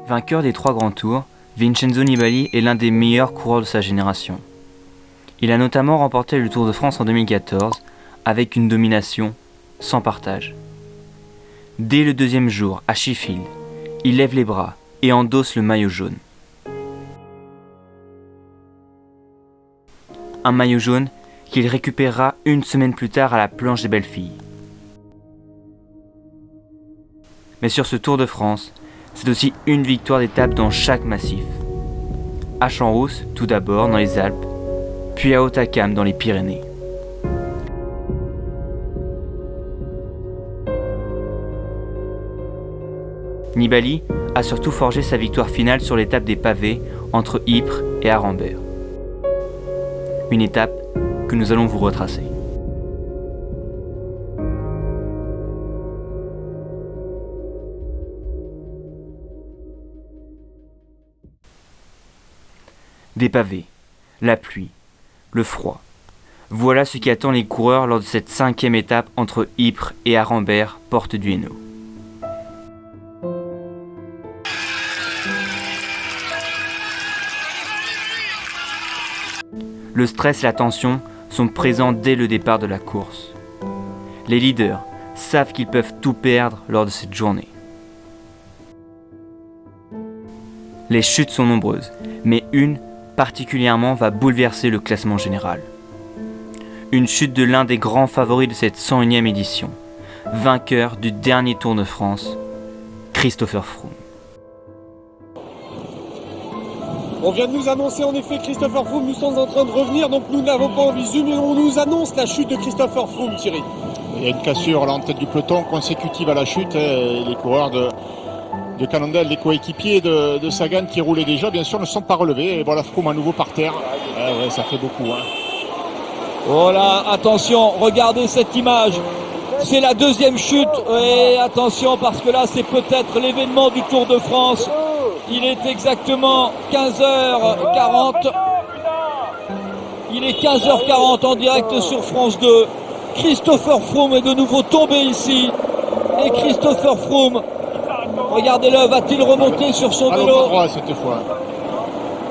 Vainqueur des 3 grands tours, Vincenzo Nibali est l'un des meilleurs coureurs de sa génération. Il a notamment remporté le Tour de France en 2014 avec une domination sans partage. Dès le 2e jour, à Sheffield, il lève les bras et endosse le maillot jaune. Un maillot jaune qu'il récupérera une semaine plus tard à la planche des Belles-Filles. Mais sur ce Tour de France, c'est aussi une victoire d'étape dans chaque massif. À Champs-Rousse, tout d'abord dans les Alpes, puis à Hautacam dans les Pyrénées. Nibali a surtout forgé sa victoire finale sur l'étape des pavés entre Ypres et Arambert. Une étape que nous allons vous retracer. Des pavés, la pluie, le froid. Voilà ce qui attend les coureurs lors de cette 5e étape entre Ypres et Arambert, porte du Hainaut. Le stress et la tension sont présents dès le départ de la course. Les leaders savent qu'ils peuvent tout perdre lors de cette journée. Les chutes sont nombreuses, mais une particulièrement va bouleverser le classement général. Une chute de l'un des grands favoris de cette 101e édition, vainqueur du dernier Tour de France, Christopher Froome. On vient de nous annoncer en effet Christopher Froome, nous sommes en train de revenir, donc nous n'avons pas en visu, mais on nous annonce la chute de Christopher Froome, Thierry. Il y a une cassure là en tête du peloton consécutive à la chute, les coureurs de Cannondale, les coéquipiers de Sagan qui roulaient déjà, bien sûr, ne sont pas relevés. Et voilà Froome à nouveau par terre. Ouais, ça fait beaucoup. Hein. Oh là, attention, regardez cette image. C'est la 2e chute. Et attention parce que là, c'est peut-être l'événement du Tour de France. Il est exactement 15h40. Il est 15h40 en direct sur France 2. Christopher Froome est de nouveau tombé ici. Et Christopher Froome, regardez-le, va-t-il remonter sur son vélo? Mal au bras droit cette fois.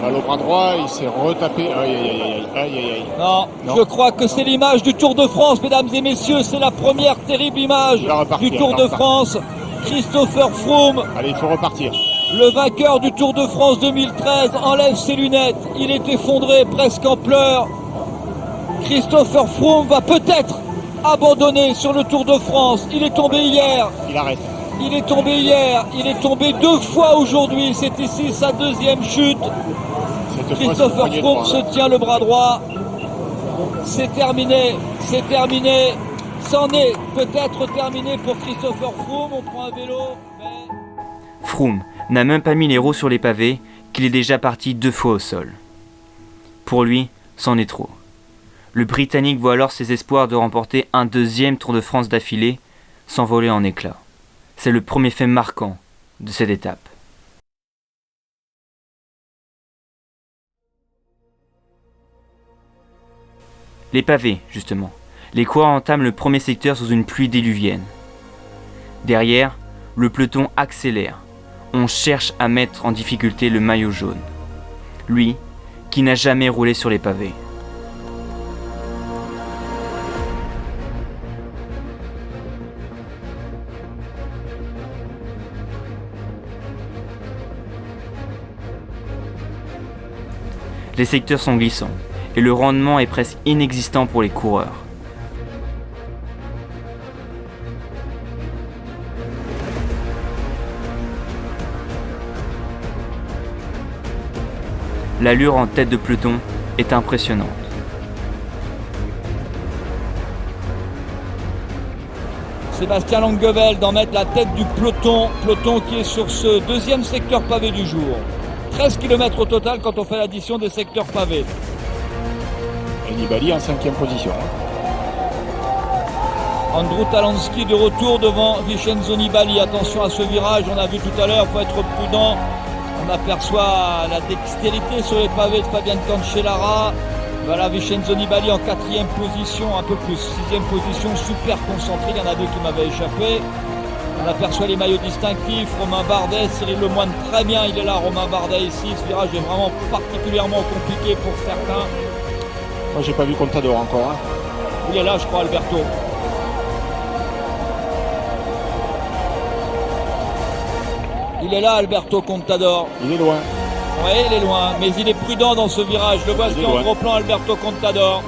Mal au bras droit, il s'est retapé. Aïe. Non, je crois que c'est l'image du Tour de France, mesdames et messieurs. C'est la première terrible image du Tour de France. Christopher Froome. Allez, il faut repartir. Le vainqueur du Tour de France 2013 enlève ses lunettes. Il est effondré, presque en pleurs. Christopher Froome va peut-être abandonner sur le Tour de France. Il est tombé hier. Il arrête. Il est tombé hier, il est tombé 2 fois aujourd'hui, c'est ici sa 2e chute. Christopher Froome se tient le bras droit. C'est terminé. C'en est peut-être terminé pour Christopher Froome, on prend un vélo. Mais... Froome n'a même pas mis les roues sur les pavés, qu'il est déjà parti 2 fois au sol. Pour lui, c'en est trop. Le Britannique voit alors ses espoirs de remporter un 2e Tour de France d'affilée s'envoler en éclats. C'est le premier fait marquant de cette étape. Les pavés, justement. Les coureurs entament le premier secteur sous une pluie diluvienne. Derrière, le peloton accélère. On cherche à mettre en difficulté le maillot jaune. Lui, qui n'a jamais roulé sur les pavés. Les secteurs sont glissants et le rendement est presque inexistant pour les coureurs. L'allure en tête de peloton est impressionnante. Sébastien Langevel d'en mettre la tête du peloton qui est sur ce 2e secteur pavé du jour. 13 km au total quand on fait l'addition des secteurs pavés. Et Nibali en 5e position. Andrew Talansky de retour devant Vincenzo Nibali. Attention à ce virage, on a vu tout à l'heure, il faut être prudent. On aperçoit la dextérité sur les pavés de Fabian Cancellara. Voilà Vincenzo Nibali en 4e position, un peu plus, 6e position, super concentré. Il y en a 2 qui m'avaient échappé. On aperçoit les maillots distinctifs, Romain Bardet, Cyril Lemoine très bien, il est là, Romain Bardet ici. Ce virage est vraiment particulièrement compliqué pour certains. Moi j'ai pas vu Contador encore. Il est là, je crois, Alberto. Il est là, Alberto Contador. Il est loin. Oui, il est loin, mais il est prudent dans ce virage. Le voici en gros plan, Alberto Contador.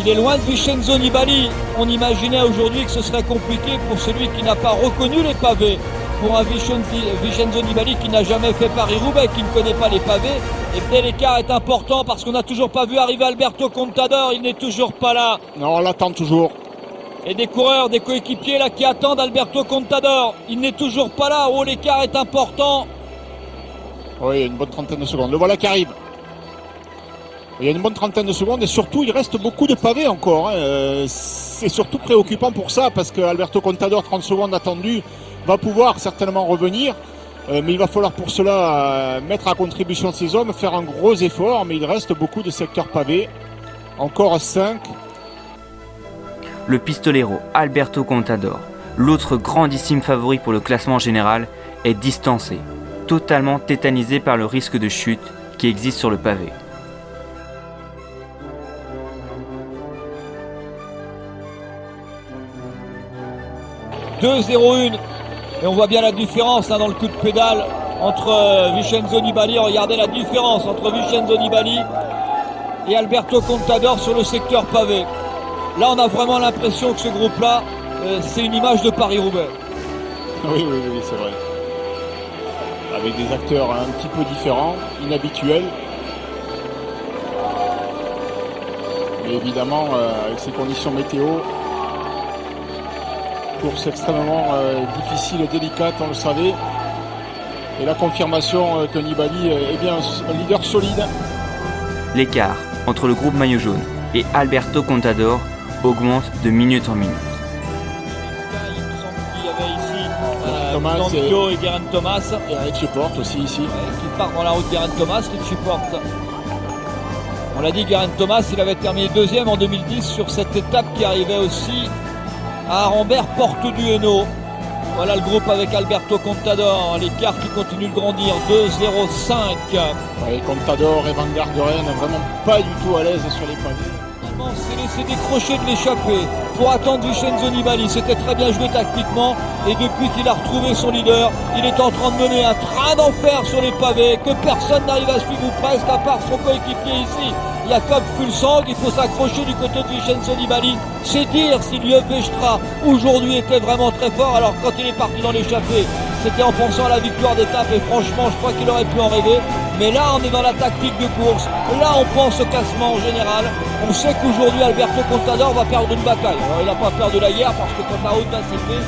Il est loin de Vincenzo Nibali. On imaginait aujourd'hui que ce serait compliqué pour celui qui n'a pas reconnu les pavés. Pour un Vincenzo Nibali qui n'a jamais fait Paris-Roubaix, qui ne connaît pas les pavés. Et bien l'écart est important parce qu'on n'a toujours pas vu arriver Alberto Contador. Il n'est toujours pas là. Non, on l'attend toujours. Et des coureurs, des coéquipiers là qui attendent Alberto Contador. Il n'est toujours pas là. Oh, l'écart est important. Oui, il y a une bonne trentaine de secondes. Le voilà qui arrive. Il y a une bonne trentaine de secondes et surtout il reste beaucoup de pavés encore. C'est surtout préoccupant pour ça parce que Alberto Contador, 30 secondes attendues, va pouvoir certainement revenir. Mais il va falloir pour cela mettre à contribution ses hommes, faire un gros effort. Mais il reste beaucoup de secteurs pavés. Encore 5. Le pistolero Alberto Contador, l'autre grandissime favori pour le classement général, est distancé, totalement tétanisé par le risque de chute qui existe sur le pavé. « 2-0-1 » et on voit bien la différence dans le coup de pédale entre Vincenzo Nibali. Regardez la différence entre Vincenzo Nibali et Alberto Contador sur le secteur pavé. Là, on a vraiment l'impression que ce groupe-là, c'est une image de Paris-Roubaix. Oui, c'est vrai. Avec des acteurs un petit peu différents, inhabituels. Mais évidemment, avec ces conditions météo, course extrêmement difficile et délicate, on le savait. Et la confirmation que Nibali est bien un leader solide. L'écart entre le groupe maillot jaune et Alberto Contador augmente de minute en minute. Il me semble qu'il y avait ici Nando et Geraint Thomas. Et Richie Porte aussi ici. Qui part dans la route Geraint Thomas, Richie Porte. On l'a dit, Geraint Thomas, il avait terminé deuxième en 2010 sur cette étape qui arrivait aussi à Arambert, porte du Hainaut. Voilà le groupe avec Alberto Contador, l'écart qui continue de grandir, 2-0-5. Ouais, Contador et Van Garderen vraiment pas du tout à l'aise sur les pavés. Finalement, s'est laissé décrocher de l'échappée pour attendre Vincenzo Nibali. C'était très bien joué tactiquement et depuis qu'il a retrouvé son leader, il est en train de mener un train d'enfer sur les pavés que personne n'arrive à suivre ou presque à part son coéquipier ici. Jakob Fuglsang, il faut s'accrocher du côté de Vincenzo Nibali. C'est dire si Lieu Vestra aujourd'hui était vraiment très fort. Alors quand il est parti dans l'échappée, c'était en pensant à la victoire d'étape et franchement je crois qu'il aurait pu en rêver. Mais là on est dans la tactique de course, là on pense au classement en général. On sait qu'aujourd'hui Alberto Contador va perdre une bataille. Alors il n'a pas perdu la guerre parce que quand la route va s'élever,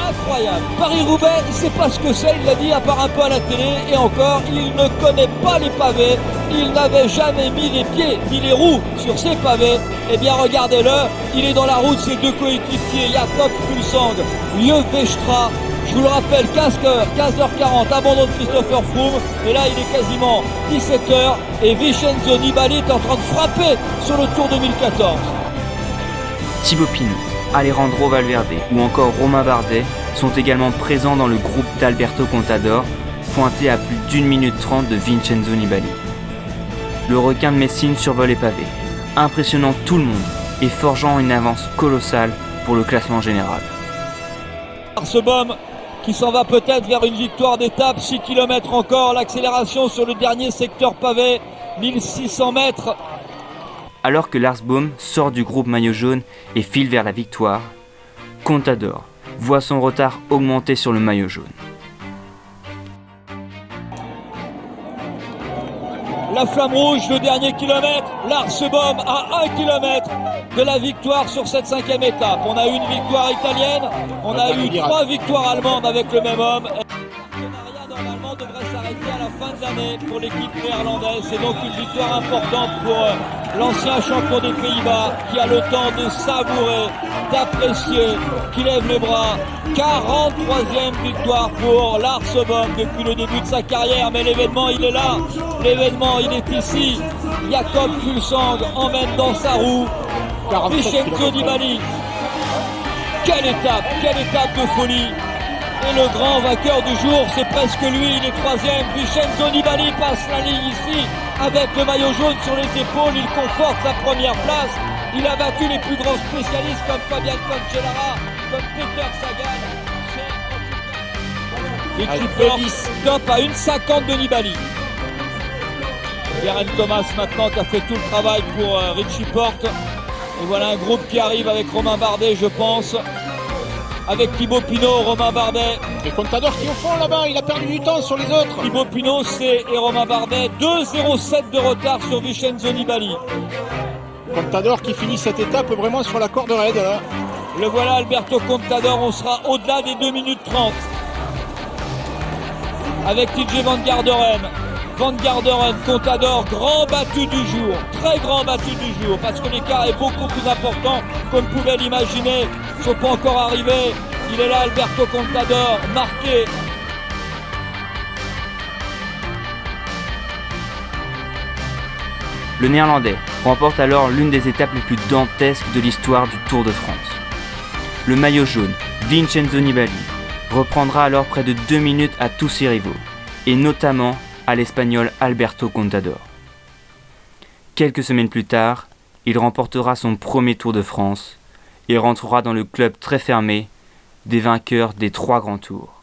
incroyable. Paris-Roubaix, il ne sait pas ce que c'est, il l'a dit à part un peu à la télé et encore, il ne connaît pas les pavés, il n'avait jamais mis les pieds ni les roues sur ces pavés. Eh bien regardez-le, il est dans la route, ses deux coéquipiers, Jakob Fuglsang, Lieu Vestra. Je vous le rappelle, 15h40, abandon de Christopher Froome, et là il est quasiment 17h et Vincenzo Nibali est en train de frapper sur le Tour 2014. Thibaut Pinot, Alejandro Valverde ou encore Romain Bardet sont également présents dans le groupe d'Alberto Contador, pointé à plus d'1 minute 30 de Vincenzo Nibali. Le requin de Messine survole les pavés, impressionnant tout le monde et forgeant une avance colossale pour le classement général. Arsebom qui s'en va peut-être vers une victoire d'étape, 6 km encore, l'accélération sur le dernier secteur pavé, 1600 mètres. Alors que Lars Boom sort du groupe maillot jaune et file vers la victoire, Contador voit son retard augmenter sur le maillot jaune. La flamme rouge, le dernier kilomètre, Lars Boom à 1 km de la victoire sur cette 5e étape. On a eu une victoire italienne, on a eu 3 victoires allemandes avec le même homme. Le partenariat normalement devrait s'arrêter à la fin de l'année pour l'équipe néerlandaise. C'est donc une victoire importante pour l'ancien champion des Pays-Bas qui a le temps de savourer, d'apprécier, qui lève les bras. 43e victoire pour Lars Boom depuis le début de sa carrière, mais l'événement il est là, l'événement il est ici. Jakob Fuglsang emmène dans sa roue Vincenzo Nibali. Quelle étape de folie. Et le grand vainqueur du jour, c'est presque lui, il est troisième. Vincenzo Nibali passe la ligne ici avec le maillot jaune sur les épaules. Il conforte sa première place. Il a battu les plus grands spécialistes comme Fabian Cancellara, comme Peter Sagan. L'équipe top à 1,50 de Nibali. Geraint Thomas maintenant qui a fait tout le travail pour Richie Porte. Et voilà un groupe qui arrive avec Romain Bardet, je pense. Avec Thibaut Pinot, Romain Bardet. Et Contador qui est au fond là-bas, il a perdu du temps sur les autres. Thibaut Pinot et Romain Bardet, 2,07 de retard sur Vincenzo Nibali. Contador qui finit cette étape vraiment sur la corde raide. Là. Le voilà Alberto Contador, on sera au-delà des 2 minutes 30. Avec TJ Van Garderen. Van Garderen, Contador, grand battu du jour, très grand battu du jour, parce que l'écart est beaucoup plus important qu'on pouvait l'imaginer. Ils ne sont pas encore arrivés. Il est là, Alberto Contador, marqué. Le Néerlandais remporte alors l'une des étapes les plus dantesques de l'histoire du Tour de France. Le maillot jaune, Vincenzo Nibali, reprendra alors près de 2 minutes à tous ses rivaux, et notamment à l'Espagnol Alberto Contador. Quelques semaines plus tard, il remportera son premier Tour de France et rentrera dans le club très fermé des vainqueurs des 3 grands tours.